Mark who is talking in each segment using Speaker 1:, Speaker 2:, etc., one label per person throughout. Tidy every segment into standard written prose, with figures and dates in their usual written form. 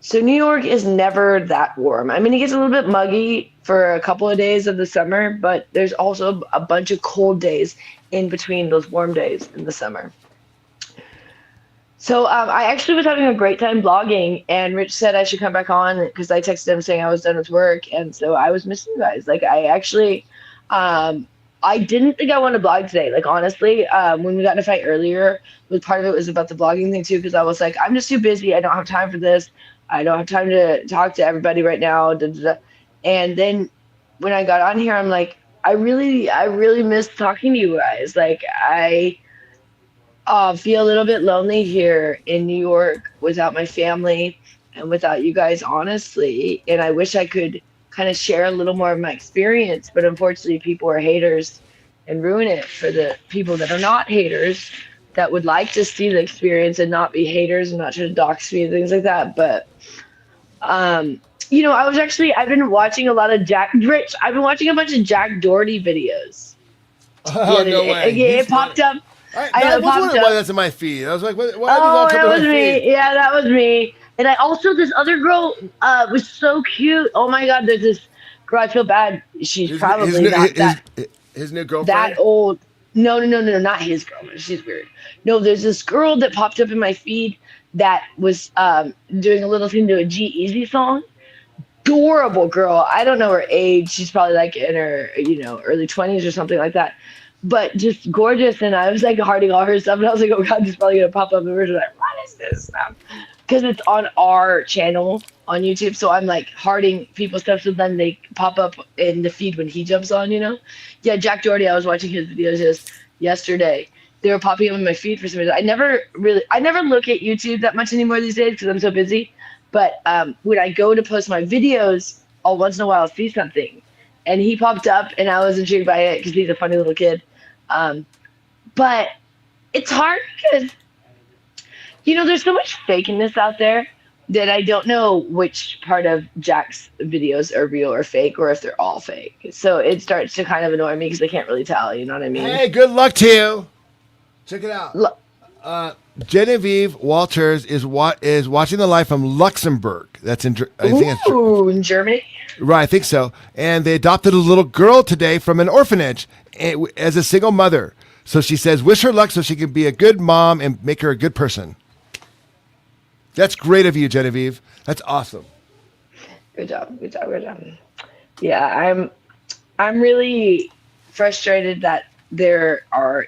Speaker 1: So New York is never that warm. I mean, it gets a little bit muggy for a couple of days of the summer, but there's also a bunch of cold days in between those warm days in the summer. So I actually was having a great time blogging, and Rich said I should come back on because I texted him saying I was done with work, and so I was missing you guys. Like I actually, I didn't think I wanted to blog today. Like honestly, when we got in a fight earlier, was part of it was about the blogging thing too, because I was like, I'm just too busy. I don't have time for this. I don't have time to talk to everybody right now. Da, da, da. And then when I got on here, I'm like, I really miss talking to you guys. Like I feel a little bit lonely here in New York without my family and without you guys, honestly. And I wish I could kind of share a little more of my experience, but unfortunately, people are haters and ruin it for the people that are not haters that would like to see the experience and not be haters and not try to dox me and things like that. But um, I've been watching a lot of I've been watching a bunch of Jack Doherty videos the
Speaker 2: Oh
Speaker 1: other
Speaker 2: no
Speaker 1: day.
Speaker 2: way,
Speaker 1: It
Speaker 2: he's funny.
Speaker 1: popped up. I
Speaker 2: I
Speaker 1: know it
Speaker 2: was
Speaker 1: popped
Speaker 2: wondering why
Speaker 1: up.
Speaker 2: that's in my feed. I was like, why are these all
Speaker 1: Oh,
Speaker 2: coming
Speaker 1: that
Speaker 2: to
Speaker 1: was
Speaker 2: my feed?
Speaker 1: me. Yeah, that was me. And I also this other girl was so cute. Oh my God, there's this girl. I feel bad. She's
Speaker 2: His his
Speaker 1: probably
Speaker 2: new
Speaker 1: not
Speaker 2: his new
Speaker 1: that
Speaker 2: girlfriend.
Speaker 1: old. No, no, no, no, no, not his girl. She's weird. No, there's this girl that popped up in my feed that was doing a little thing to a G Easy song. Adorable girl. I don't know her age. She's probably like in her, early 20s or something like that. But just gorgeous. And I was like hearting all her stuff. And I was like, oh God, this is probably going to pop up. And we're like, what is this stuff? Because it's on our channel on YouTube. So I'm like hearting people's stuff. So then they pop up in the feed when he jumps on. Yeah, Jack Doherty, I was watching his videos just yesterday. They were popping up in my feed for some reason. I never look at YouTube that much anymore these days because I'm so busy. But when I go to post my videos, I'll once in a while see something. And he popped up, and I was intrigued by it because he's a funny little kid. Um, but it's hard because, there's so much fakeness out there that I don't know which part of Jack's videos are real or fake, or if they're all fake. So it starts to kind of annoy me because I can't really tell. You know what I mean?
Speaker 2: Hey, good luck to you. Check it out.
Speaker 1: Look,
Speaker 2: Genevieve Walters is watching the live from Luxembourg. That's in I think it's
Speaker 1: ooh, in Germany.
Speaker 2: right. I think so. And they adopted a little girl today from an orphanage as a single mother. So she says, wish her luck so she can be a good mom and make her a good person. That's great of you, Genevieve. That's awesome.
Speaker 1: Good job. Good job. Good job. Yeah, I'm really frustrated that there are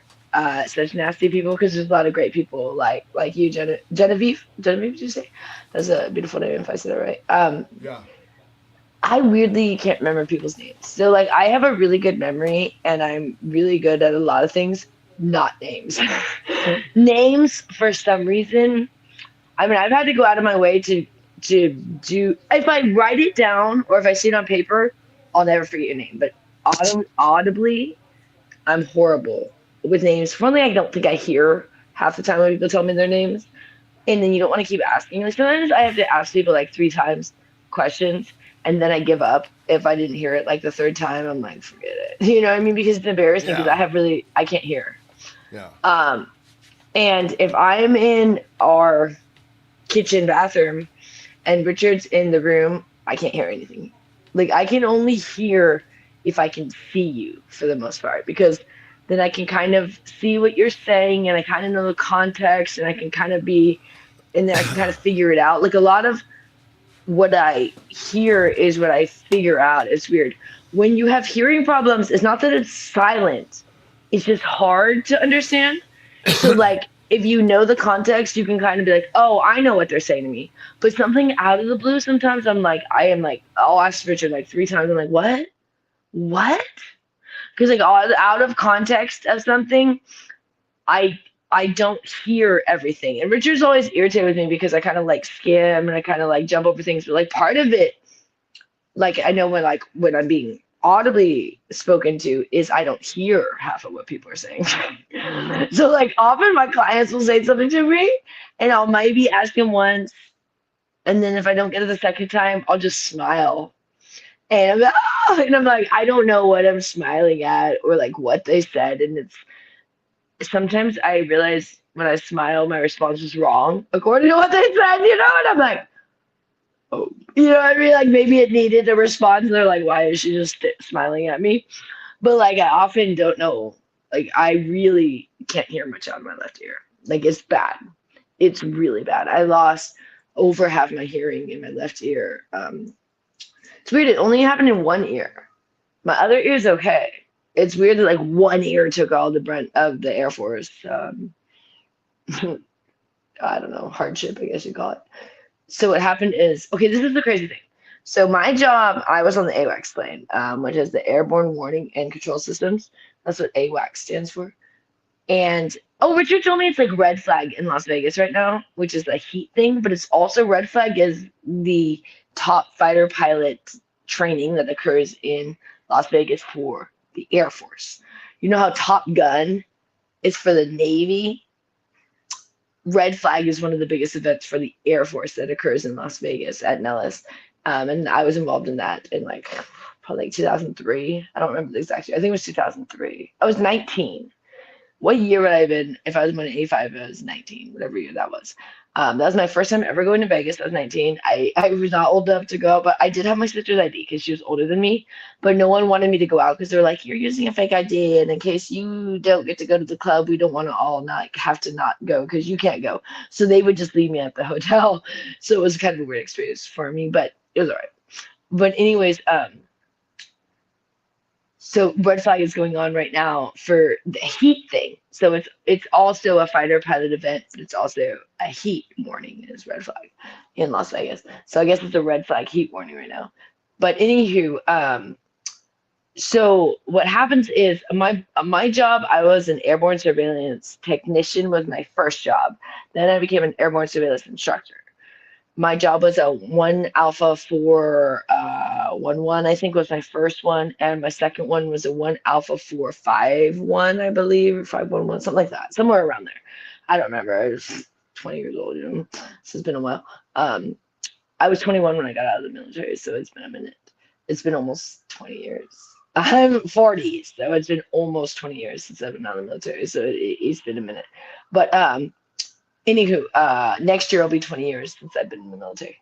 Speaker 1: such nasty people because there's a lot of great people like you, Genevieve. Genevieve, did you say? That's a beautiful name if I said it right.
Speaker 2: Yeah.
Speaker 1: I weirdly can't remember people's names. So like I have a really good memory and I'm really good at a lot of things, not names. Names for some reason. I mean, I've had to go out of my way to do if I write it down or if I see it on paper, I'll never forget your name. But audibly, I'm horrible with names. For one thing, I don't think I hear half the time when people tell me their names, and then you don't want to keep asking. Like sometimes I have to ask people like 3 times questions, and then I give up if I didn't hear it like the third time. I'm like, forget it. You know what I mean? Because it's embarrassing because
Speaker 2: Yeah.
Speaker 1: I can't hear.
Speaker 2: Yeah.
Speaker 1: Um, and if I'm in our kitchen bathroom and Richard's in the room, I can't hear anything. Like I can only hear if I can see you for the most part because then I can kind of see what you're saying and I kind of know the context and I can kind of be and then I can kind of figure it out. Like a lot of what I hear is what I figure out. It's weird. When you have hearing problems, it's not that it's silent. It's just hard to understand. So like if you know the context, you can kind of be like, "Oh, I know what they're saying to me." But something out of the blue, sometimes I'll ask Richard like 3 times. I'm like, "What? What?" Because like out of context of something, I I don't hear everything. And Richard's always irritated with me because I kind of like skim and I kind of like jump over things. But like part of it, like I know when I'm being audibly spoken to is I don't hear half of what people are saying. So like often my clients will say something to me and I'll maybe ask them once and then if I don't get it the second time, I'll just smile. And I'm like, oh, and I'm like, I don't know what I'm smiling at or like what they said. And it's sometimes I realize when I smile, my response is wrong according to what they said, and I'm like, You know what I mean? Like maybe it needed a response. They're like, why is she just smiling at me? But like I often don't know. Like I really can't hear much out of my left ear. Like it's bad. It's really bad. I lost over half my hearing in my left ear. It's weird. It only happened in one ear. My other ear's okay. It's weird that like one ear took all the brunt of the Air Force. I don't know, hardship, I guess you call it. So what happened is, okay, this is the crazy thing. So my job, I was on the AWACS plane, which is the Airborne Warning and Control Systems. That's what AWACS stands for. And oh, Richard told me it's like red flag in Las Vegas right now, which is a heat thing, but it's also red flag is the top fighter pilot training that occurs in Las Vegas for the Air Force. You know how Top Gun is for the Navy? Red Flag is one of the biggest events for the Air Force that occurs in Las Vegas at Nellis. And I was involved in that in like probably like 2003. I don't remember the exact year. I think it was 2003. I was 19. What year would I have been if I was born in 85? I was 19, whatever year that was. That was my first time ever going to Vegas. I was 19. I was not old enough to go, but I did have my sister's ID because she was older than me. But no one wanted me to go out because they were like, you're using a fake ID. And in case you don't get to go to the club, we don't want to all not have to not go because you can't go. So they would just leave me at the hotel. So it was kind of a weird experience for me, but it was all right. But anyways, so red flag is going on right now for the heat thing. So it's also a fighter pilot event, but it's also a heat warning is red flag in Las Vegas. So I guess it's a red flag heat warning right now. But anywho, so what happens is my job, I was an airborne surveillance technician was my first job. Then I became an airborne surveillance instructor. My job was a 1 Alpha 4 1 1, I think was my first one, and my second one was a 1 Alpha 4 5 1, I believe, 5 1 1, something like that, somewhere around there. I don't remember. I was 20 years old, you know. So it's been a while. I was 21 when I got out of the military, so it's been a minute. It's been almost 20 years. I'm 40, so it's been almost 20 years since I've been out of the military, so it's been a minute. But anywho, next year will be 20 years since I've been in the military.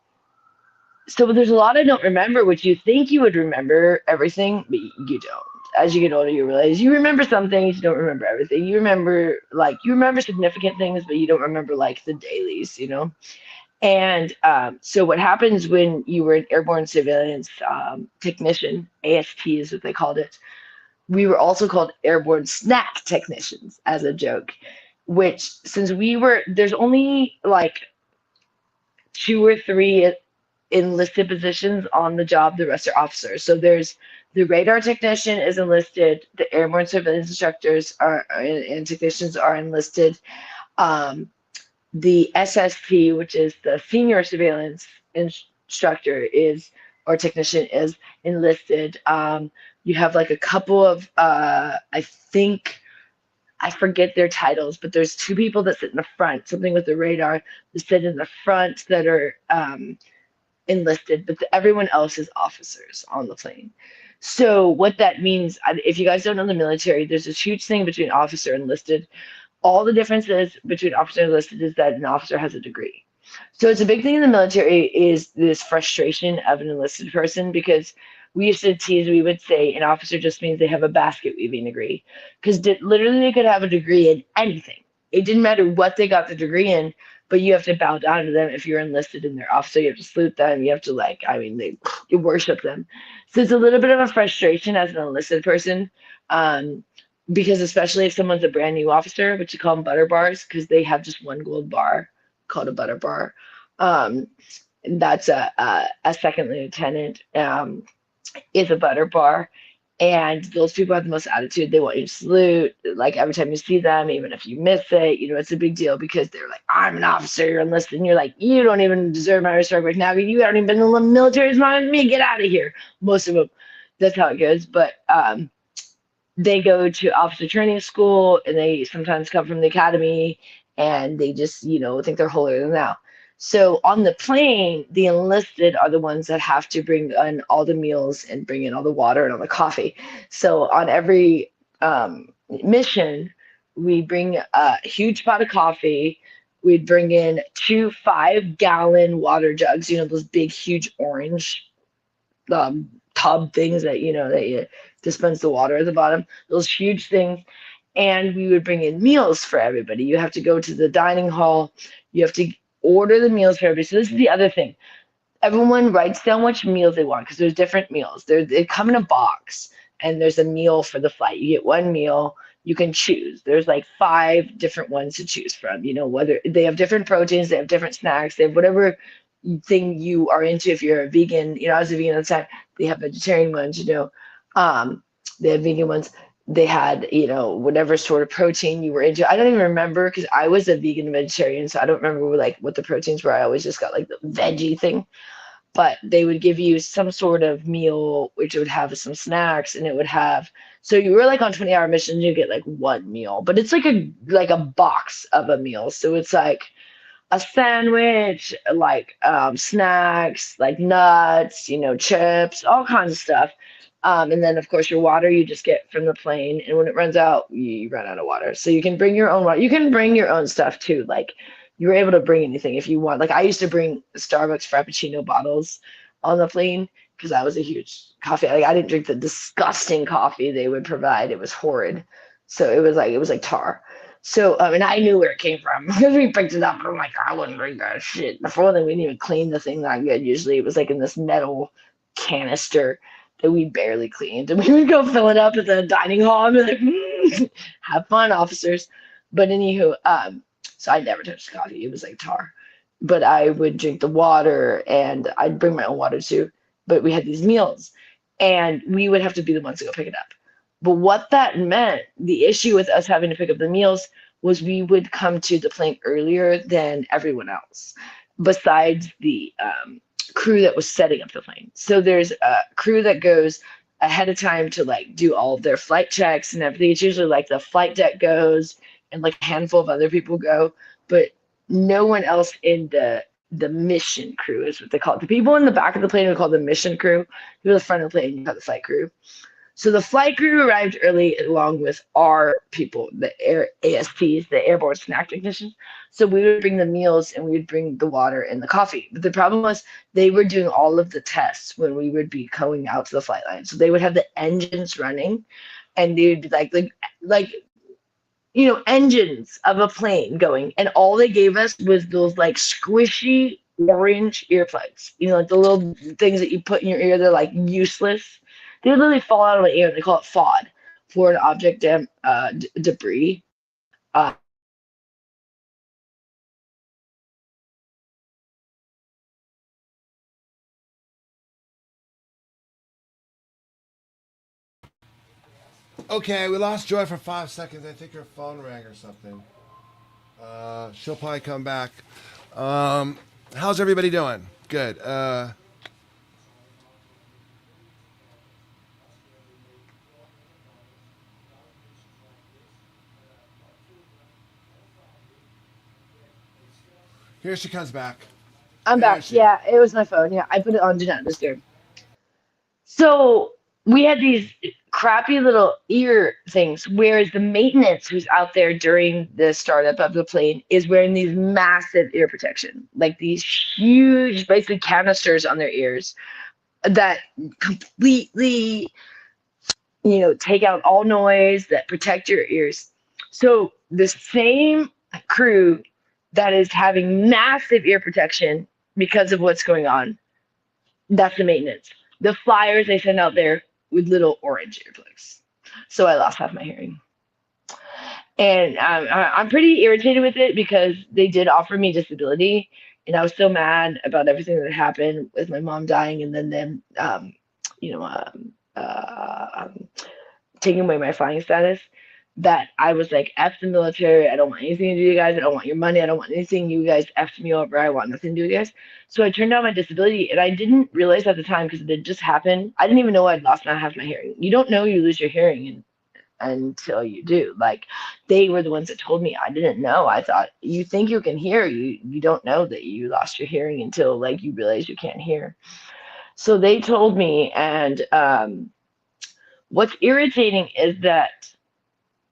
Speaker 1: So there's a lot I don't remember, which you think you would remember everything, but you don't. As you get older, you realize you remember some things, you don't remember everything. You remember significant things, but you don't remember like the dailies, you know. And so what happens when you were an airborne surveillance technician, AST is what they called it. We were also called airborne snack technicians as a joke, which since there's only like two or three enlisted positions on the job, the rest are officers. So there's the radar technician is enlisted, the airborne surveillance instructors are and technicians are enlisted. Um, the SST, which is the senior surveillance instructor, is or technician is enlisted. You have like a couple of I think I forget their titles, but there's two people that sit in the front, something with the radar, that sit in the front that are enlisted, but everyone else is officers on the plane. So what that means, if you guys don't know the military, there's this huge thing between officer and enlisted. All the differences between officer and enlisted is that an officer has a degree. So it's a big thing in the military is this frustration of an enlisted person because we used to tease, we would say an officer just means they have a basket weaving degree because literally they could have a degree in anything. It didn't matter what they got the degree in, but you have to bow down to them if you're enlisted in their officer. You have to salute them. You have to you worship them. So it's a little bit of a frustration as an enlisted person. Um, because especially if someone's a brand new officer, which you call them butter bars, because they have just one gold bar called a butter bar. Um, that's a second lieutenant is a butter bar. And those people have the most attitude. They want you to salute, like every time you see them, even if you miss it, you know, it's a big deal because they're like, I'm an officer, you're enlisted, and you're like, you don't even deserve my respect right now. You haven't even been in the military as long as me. Get out of here. Most of them, that's how it goes. But they go to officer training school and they sometimes come from the academy and they just, you know, think they're holier than thou. So on the plane, the enlisted are the ones that have to bring in all the meals and bring in all the water and all the coffee. So on every mission, we bring a huge pot of coffee. We'd bring in 2 5-gallon water jugs, those big, huge orange tub things that, that you dispense the water at the bottom, those huge things. And we would bring in meals for everybody. You have to go to the dining hall. You have to order the meals for everybody. So this is the other thing. Everyone writes down which meals they want because there's different meals. They come in a box, and there's a meal for the flight. You get one meal. You can choose. There's like 5 different ones to choose from. Whether they have different proteins, they have different snacks, they have whatever thing you are into. If you're a vegan, I was a vegan at the time. They have vegetarian ones. They have vegan ones. They had, whatever sort of protein you were into. I don't even remember because I was a vegan vegetarian, so I don't remember like what the proteins were. I always just got like the veggie thing, but they would give you some sort of meal which would have some snacks, and it would have, so you were like on 20-hour missions, you get like one meal, but it's like a box of a meal. So it's like a sandwich, like snacks, like nuts, chips, all kinds of stuff. And then, of course, your water you just get from the plane. And when it runs out, you run out of water. So you can bring your own water. You can bring your own stuff too. Like you were able to bring anything if you want. Like I used to bring Starbucks Frappuccino bottles on the plane because I was a huge coffee. Like I didn't drink the disgusting coffee they would provide. It was horrid. So it was like tar. So, and I knew where it came from because we picked it up. And I'm like, I wouldn't drink that shit. Before then, we didn't even clean the thing that good. Usually, it was like in this metal canister that we barely cleaned. And we would go fill it up at the dining hall and be like, have fun, officers. But anywho, so I never touched coffee. It was like tar. But I would drink the water, and I'd bring my own water too. But we had these meals, and we would have to be the ones to go pick it up. But what that meant, the issue with us having to pick up the meals was we would come to the plane earlier than everyone else, besides the crew that was setting up the plane. So there's a crew that goes ahead of time to like do all of their flight checks and everything. It's usually like the flight deck goes and like a handful of other people go, but no one else in the mission crew is what they call it. The people in the back of the plane are called the mission crew. You're the front of the plane, you have the flight crew. So the flight crew arrived early along with our people, the air ASTs, the airborne snack technicians. So we would bring the meals and we would bring the water and the coffee. But the problem was they were doing all of the tests when we would be going out to the flight line. So they would have the engines running, and they would be like engines of a plane going, and all they gave us was those like squishy orange earplugs. Like the little things that you put in your ear. They're like useless. They would literally fall out of the air. They call it FOD, foreign object debris.
Speaker 2: Okay, we lost Joy for 5 seconds. I think her phone rang or something. She'll probably come back. How's everybody doing? Good. Here she comes back.
Speaker 1: I'm
Speaker 2: There
Speaker 1: back.
Speaker 2: she is.
Speaker 1: Yeah, it was my phone. Yeah, I put it on Do Not Disturb. So we had these crappy little ear things, whereas the maintenance who's out there during the startup of the plane is wearing these massive ear protection, like these huge, basically canisters on their ears that completely, take out all noise, that protect your ears. So the same crew that is having massive ear protection because of what's going on, that's the maintenance. The flyers they send out there with little orange earplugs. So I lost half my hearing. And I'm pretty irritated with it because they did offer me disability. And I was so mad about everything that happened with my mom dying and then them, you know, taking away my flying status, that I was like, F the military. I don't want anything to do with you guys. I don't want your money. I don't want anything. You guys F me over. I want nothing to do with you guys. So I turned down my disability, and I didn't realize at the time because it had just happened. I didn't even know I'd lost half my hearing. You don't know you lose your hearing until you do. Like they were the ones that told me. I didn't know. I thought you think you can hear. You don't know that you lost your hearing until like you realize you can't hear. So they told me, and what's irritating is that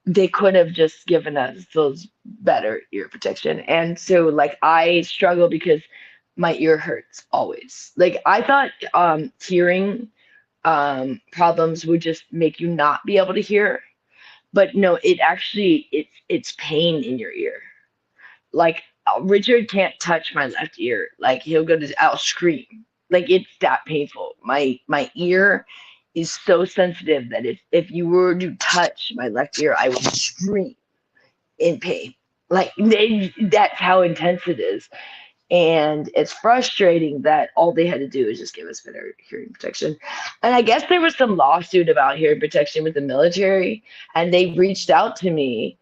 Speaker 1: they could have just given us those better ear protection. And so like I struggle because my ear hurts always. Like I thought hearing problems would just make you not be able to hear, but no, it actually it's pain in your ear. Like Richard can't touch my left ear. Like he'll go to I'll scream. Like it's that painful. My ear is so sensitive that if you were to touch my left ear, I would scream in pain. Like that's how intense it is. And it's frustrating that all they had to do is just give us better hearing protection. And I guess there was some lawsuit about hearing protection with the military, and they reached out to me,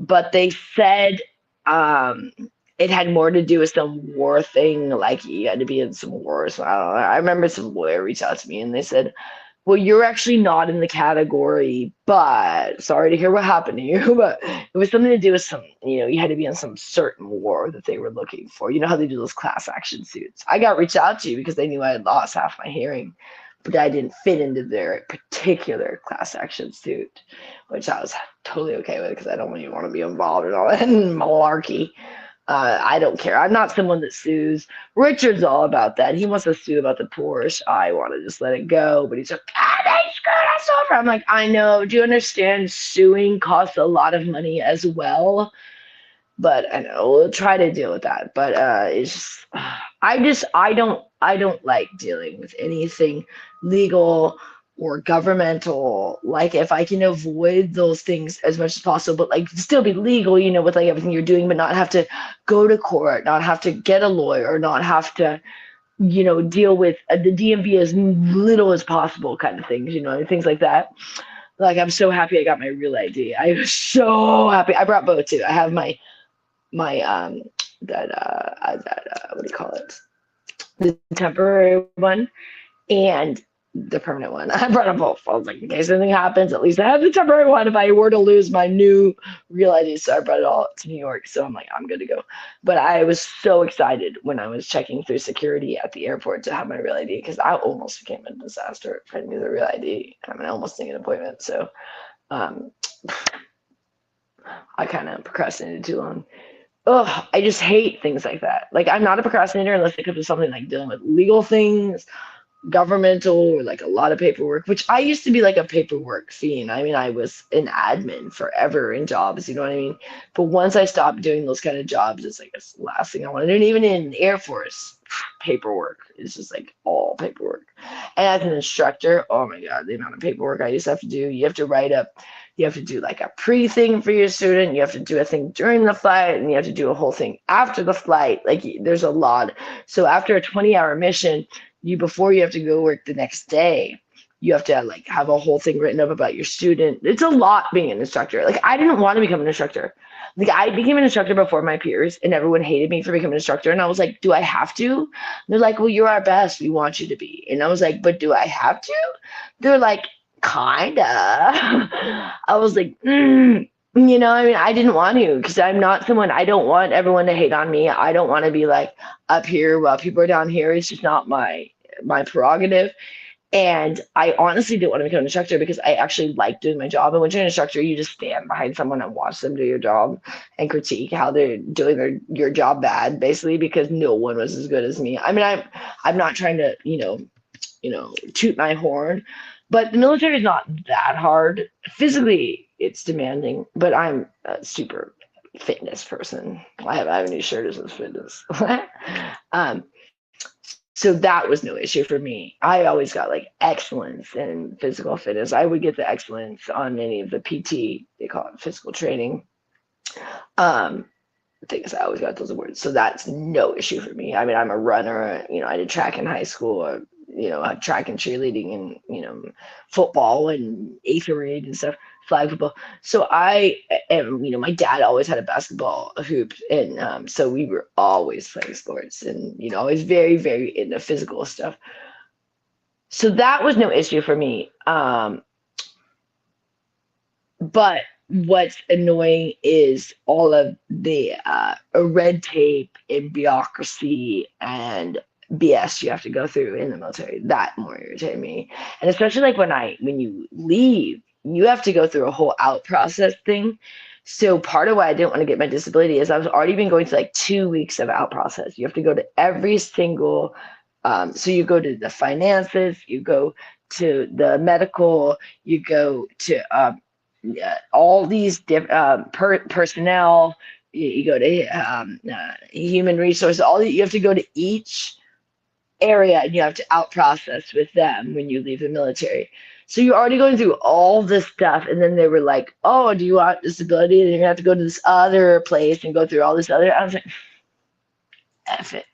Speaker 1: but they said um, it had more to do with some war thing, like you had to be in some wars. I don't know. I remember some lawyer reached out to me and they said, well, you're actually not in the category, but sorry to hear what happened to you. But it was something to do with some, you had to be in some certain war that they were looking for. You know how they do those class action suits. I got reached out to because they knew I had lost half my hearing, but I didn't fit into their particular class action suit, which I was totally okay with because I don't even want to be involved in all that malarkey. I don't care. I'm not someone that sues. Richard's all about that. He wants to sue about the Porsche. I want to just let it go, but he's like, they screwed us over. I'm like, I know. Do you understand? Suing costs a lot of money as well. But I know we'll try to deal with that. But it's just, I don't like dealing with anything legal or governmental. Like if I can avoid those things as much as possible, but like still be legal, with like everything you're doing, but not have to go to court, not have to get a lawyer, not have to, deal with the DMV as little as possible kind of things, things like that. Like I'm so happy I got my real ID. I was so happy. I brought both too. I have my what do you call it? The temporary one and the permanent one. I brought them both. I was like, in case anything happens, at least I have the temporary one if I were to lose my new real ID. So I brought it all to New York. So I'm like, I'm good to go. But I was so excited when I was checking through security at the airport to have my real ID because I almost became a disaster if I didn't get the real ID. I mean, I almost didn't get an appointment. So um, I kind of procrastinated too long. Oh, I just hate things like that. Like I'm not a procrastinator unless it comes to something like dealing with legal things, governmental, or like a lot of paperwork, which I used to be like a paperwork fiend. I mean, I was an admin forever in jobs, you know what I mean? But once I stopped doing those kind of jobs, it's like it's the last thing I want to do. And even in Air Force, paperwork is just like all paperwork. And as an instructor, oh my God, the amount of paperwork I used to have to do. You have to write up, you have to do like a pre-thing for your student, you have to do a thing during the flight, and you have to do a whole thing after the flight. Like there's a lot. So after a 20-hour mission, before you have to go work the next day, you have to like have a whole thing written up about your student. It's a lot being an instructor. Like I didn't want to become an instructor. Like I became an instructor before my peers and everyone hated me for becoming an instructor. And I was like, do I have to? And they're like, well, you're our best. We want you to be. And I was like, but do I have to? They're like, kinda. I was like, I mean, I didn't want to because I'm not someone, I don't want everyone to hate on me. I don't want to be like up here while people are down here. It's just not my prerogative. And I honestly didn't want to become an instructor because I actually like doing my job. And when you're an instructor, you just stand behind someone and watch them do your job and critique how they're doing your job bad, basically, because no one was as good as me. I mean, I'm not trying to, toot my horn, but the military is not that hard. Physically, it's demanding, but I'm a super fitness person. I have a new shirt that says fitness. um, so that was no issue for me. I always got like excellence in physical fitness. I would get the excellence on any of the PT, they call it physical training. Um, things I always got those awards. So that's no issue for me. I mean, I'm a runner, I did track in high school, track and cheerleading and, football and eighth grade and stuff, flag football. So I am, my dad always had a basketball hoop. And so we were always playing sports and, always very, very into physical stuff. So that was no issue for me. But what's annoying is all of the red tape and bureaucracy and BS you have to go through in the military. That more irritated me, and especially like when you leave you have to go through a whole out process thing. So part of why I didn't want to get my disability is I was already been going to like 2 weeks of out process. You have to go to every single, so you go to the finances, you go to the medical, you go to all these personnel, you go to human resources, you have to go to each area and you have to out process with them when you leave the military. So you're already going through all this stuff, and then they were like, "Oh, do you want disability?" And you're gonna have to go to this other place and go through all this other. I was like, "F it."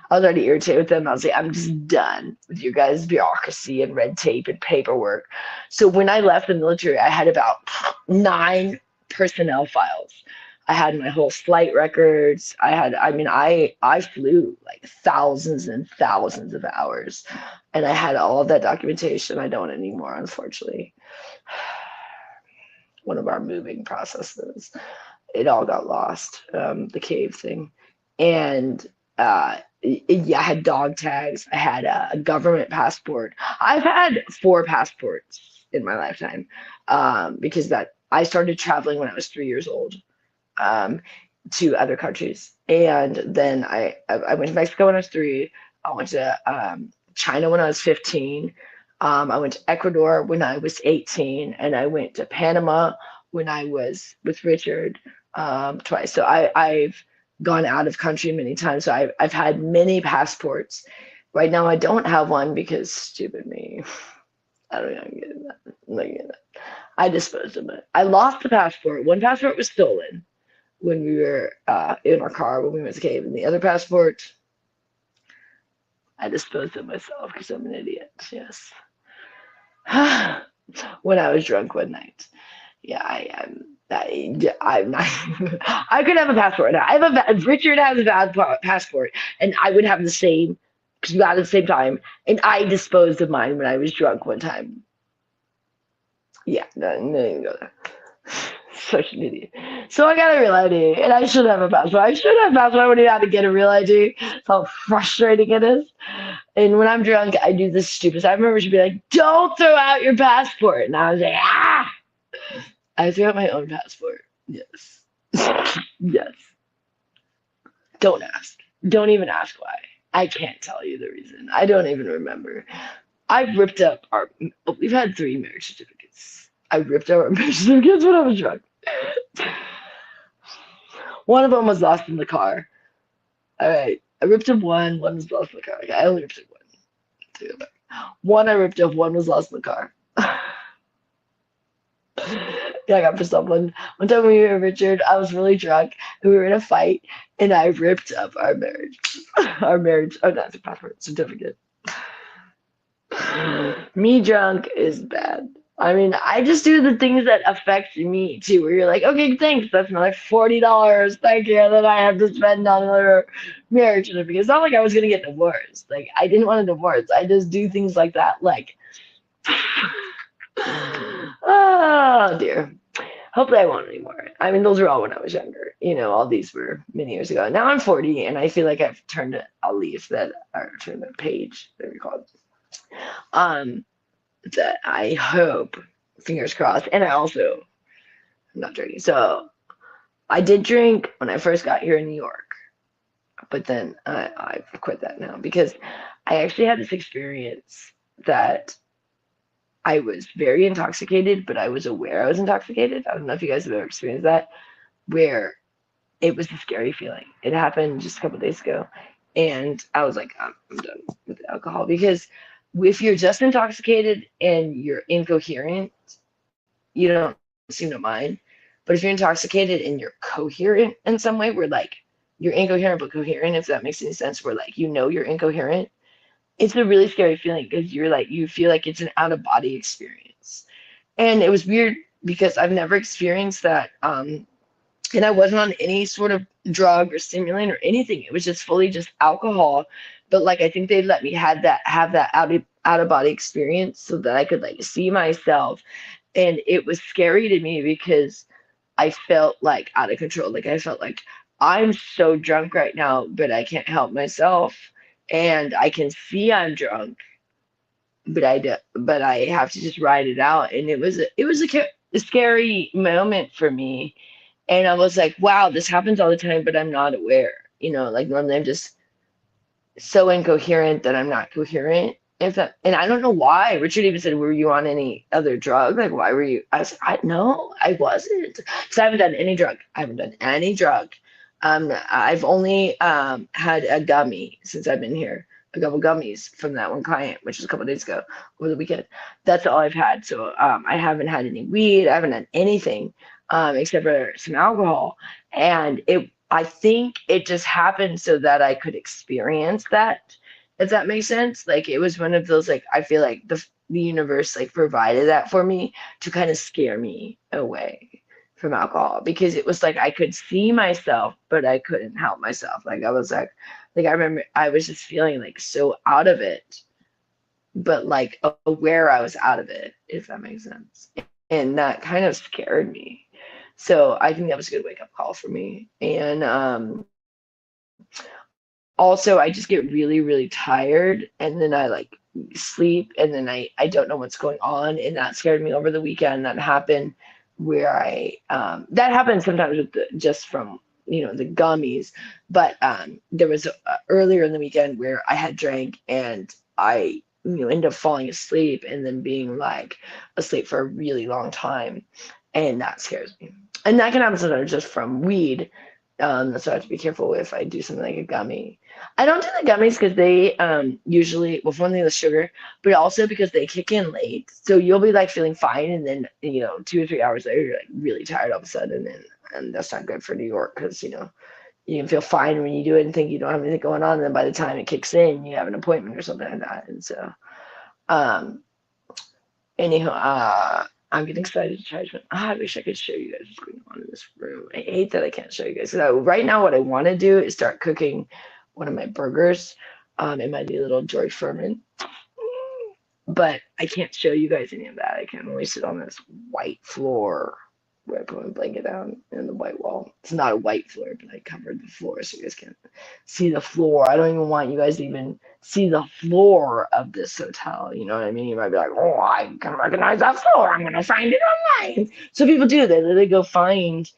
Speaker 1: I was already irritated with them. I was like, "I'm just done with your guys' bureaucracy and red tape and paperwork." So when I left the military, I had about 9 personnel files. I had my whole flight records. I mean, I flew like thousands and thousands of hours, and I had all of that documentation. I don't anymore, unfortunately. One of our moving processes, it all got lost, the cave thing. And yeah, I had dog tags. I had a government passport. I've had 4 passports in my lifetime, because that I started traveling when I was 3 years old, um, to other countries. And then I went to Mexico when I was 3. I went to China when I was 15. I went to Ecuador when I was 18, and I went to Panama when I was with Richard, twice. So I've gone out of country many times. So I've had many passports. Right now, I don't have one because stupid me. I don't know. I'm getting that. I'm not getting that. I disposed of it. I lost the passport. One passport was stolen when we were in our car when we went to the cave, and the other passport, I disposed of myself because I'm an idiot. Yes. When I was drunk one night. Yeah, I am. I'm not. I could have a passport now. I have a. Richard has a passport, and I would have the same because we got it at the same time. And I disposed of mine when I was drunk one time. Yeah, no, no, even go there. Such an idiot. So I got a real ID, and I should have a passport. I should have a passport. I wouldn't have had to get a real ID. That's how frustrating it is. And when I'm drunk, I do this stupid. I remember she'd be like, "Don't throw out your passport," and I was like, "Ah!" I threw out my own passport. Yes. Yes. Don't ask. Don't even ask why. I can't tell you the reason. I don't even remember. I ripped up our. We've had 3 marriage certificates. I ripped up our marriage certificates when I was drunk. One of them was lost in the car. All right. I ripped up one. One was lost in the car. Okay, I only ripped up one. Take it back. One I ripped up. One was lost in the car. Yeah, I got pissed off one time we were with Richard. I was really drunk and we were in a fight, and I ripped up our marriage, our marriage. Oh, not the passport certificate. Me drunk is bad. I mean, I just do the things that affect me too. Where you're like, okay, thanks, that's another $40. Thank you. And then I have to spend on another marriage certificate. It's not like I was gonna get divorced. Like I didn't want a divorce. I just do things like that. Like, oh dear. Hopefully I won't anymore. I mean, those were all when I was younger. All these were many years ago. Now I'm 40, and I feel like I've turned a leaf that, or turned a page, whatever you call it. Um, that I hope, fingers crossed, and I also, I'm not drinking. So I did drink when I first got here in New York, but then I've quit that now because I actually had this experience that I was very intoxicated, but I was aware I was intoxicated. I don't know if you guys have ever experienced that, where it was a scary feeling. It happened just a couple of days ago, and I was like, I'm done with alcohol because if you're just intoxicated and you're incoherent, you don't seem to mind. But if you're intoxicated and you're coherent in some way, where like you're incoherent but coherent, if that makes any sense, where like you're incoherent, it's a really scary feeling because you're like you feel like it's an out of body experience. And it was weird because I've never experienced that. And I wasn't on any sort of drug or stimulant or anything. It was just fully just alcohol. But like I think they let me have that out of body experience so that I could like see myself. And it was scary to me because I felt like out of control. Like I felt like I'm so drunk right now, but I can't help myself. And I can see I'm drunk, but I have to just ride it out. And a scary moment for me. And I was like, wow, this happens all the time, but I'm not aware. Like normally I'm just so incoherent that I'm not coherent. If that, and I don't know why. Richard even said, "Were you on any other drug? Like, why were you?" I was, no, I wasn't. Because I haven't done any drug. I haven't done any drug. I've only had a gummy since I've been here. A couple gummies from that one client, which was a couple days ago over the weekend. That's all I've had. So I haven't had any weed. I haven't had anything except for some alcohol, and I think it just happened so that I could experience that, if that makes sense. Like it was one of those, like, I feel like the universe like provided that for me to kind of scare me away from alcohol, because it was like I could see myself but I couldn't help myself. Like I was like I remember I was just feeling like so out of it, but like aware I was out of it, if that makes sense. And that kind of scared me. So I think that was a good wake up call for me. And also I just get really, really tired, and then I like sleep, and then I don't know what's going on. And that scared me over the weekend. That happened where that happens sometimes with just from the gummies. But there was earlier in the weekend where I had drank, and I end up falling asleep and then being like asleep for a really long time, and that scares me. And that can happen sometimes just from weed. So I have to be careful if I do something like a gummy. I don't do the gummies because they usually, well, for one thing, the sugar, but also because they kick in late. So you'll be like feeling fine, and then 2 or 3 hours later, you're like really tired all of a sudden, and that's not good for New York, because you can feel fine when you do it and think you don't have anything going on, and then by the time it kicks in, you have an appointment or something like that. And so, um, anyhow, I'm getting excited to try to. I wish I could show you guys what's going on in this room. I hate that I can't show you guys. So right now, what I want to do is start cooking one of my burgers in my new little George Foreman. But I can't show you guys any of that. I can only sit on this white floor where I put my blanket down and the white wall. It's not a white floor, but I covered the floor so you guys can't see the floor. I don't even want you guys to even see the floor of this hotel. You know what I mean? You might be like, oh, I can recognize that floor. I'm going to find it online. So people do. They literally go find